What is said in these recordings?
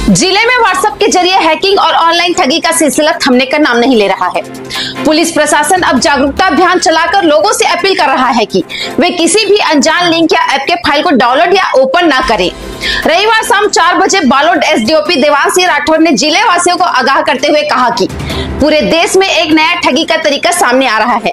जिले में व्हाट्सएप के जरिए हैकिंग और ऑनलाइन ठगी का सिलसिला थमने का नाम नहीं ले रहा है। पुलिस प्रशासन अब जागरूकता अभियान चलाकर लोगों से अपील कर रहा है कि वे किसी भी अनजान लिंक या ऐप के फाइल को डाउनलोड या ओपन ना करें। रविवार शाम 4 बजे बालोद एसडीओपी देवांश सिंह राठौर ने जिले वासियों को आगाह करते हुए कहा कि पूरे देश में एक नया ठगी का तरीका सामने आ रहा है,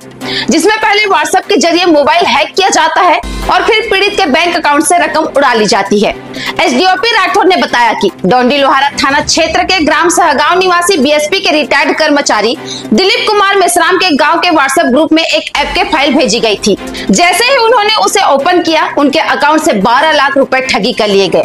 जिसमें पहले व्हाट्सएप के जरिए मोबाइल हैक किया जाता है और फिर पीड़ित के बैंक अकाउंट से रकम उड़ा ली जाती है। एसडीओपी राठौर ने बताया कि डोंडी लोहारा थाना क्षेत्र के ग्राम सहगांव निवासी बीएसपी के रिटायर्ड कर्मचारी दिलीप कुमार मेश्राम के गांव के व्हाट्सएप ग्रुप में एक ऐप के फाइल भेजी गई थी। जैसे ही उन्होंने उसे ओपन किया, उनके अकाउंट से 12 लाख रुपए ठगी कर लिए गए।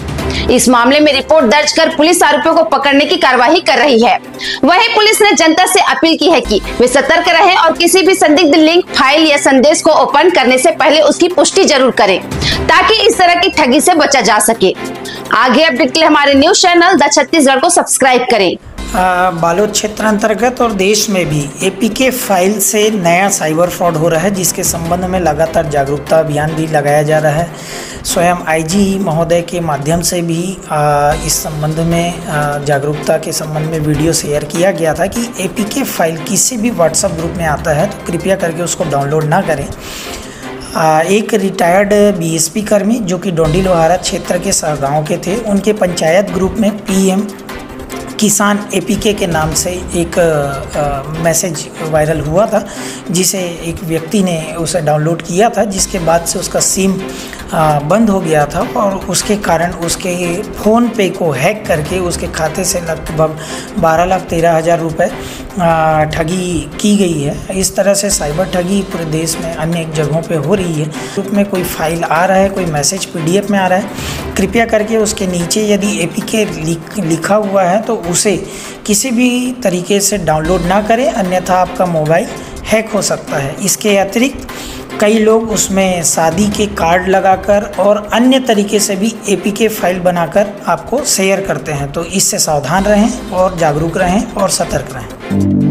इस मामले में रिपोर्ट दर्ज कर पुलिस आरोपियों को पकड़ने की कार्रवाई कर रही है। वहीं पुलिस ने जनता से अपील की है कि वे सतर्क रहें और किसी भी संदिग्ध लिंक, फाइल या संदेश को ओपन करने से पहले उसकी पुष्टि जरूर करें, ताकि इस तरह की ठगी से बचा जा सके। आगे अपडेट के लिए हमारे न्यूज चैनल द छत्तीसगढ़ को सब्सक्राइब करें। बालोद क्षेत्र अंतर्गत और देश में भी एपीके फाइल से नया साइबर फ्रॉड हो रहा है, जिसके संबंध में लगातार जागरूकता अभियान भी लगाया जा रहा है। स्वयं आईजी महोदय के माध्यम से भी इस संबंध में जागरूकता के संबंध में वीडियो शेयर किया गया था कि एपीके फाइल किसी भी व्हाट्सएप ग्रुप में आता है तो कृपया करके उसको डाउनलोड ना करें। एक रिटायर्ड बीएसपी कर्मी जो कि डोंडी लोहारा क्षेत्र के सहगांव के थे, उनके पंचायत ग्रुप में पीएम किसान एपीके के नाम से एक मैसेज वायरल हुआ था, जिसे एक व्यक्ति ने उसे डाउनलोड किया था, जिसके बाद से उसका सिम बंद हो गया था और उसके कारण उसके फ़ोन पे को हैक करके उसके खाते से लगभग 12,13,000 रुपये ठगी की गई है। इस तरह से साइबर ठगी पूरे देश में अन्य जगहों पे हो रही है। ग्रुप में कोई फाइल आ रहा है, कोई मैसेज पीडीएफ में आ रहा है, कृपया करके उसके नीचे यदि एपीके लिखा हुआ है तो उसे किसी भी तरीके से डाउनलोड ना करें, अन्यथा आपका मोबाइल हैक हो सकता है। इसके अतिरिक्त कई लोग उसमें शादी के कार्ड लगाकर और अन्य तरीके से भी एपीके फाइल बनाकर आपको शेयर करते हैं, तो इससे सावधान रहें और जागरूक रहें और सतर्क रहें।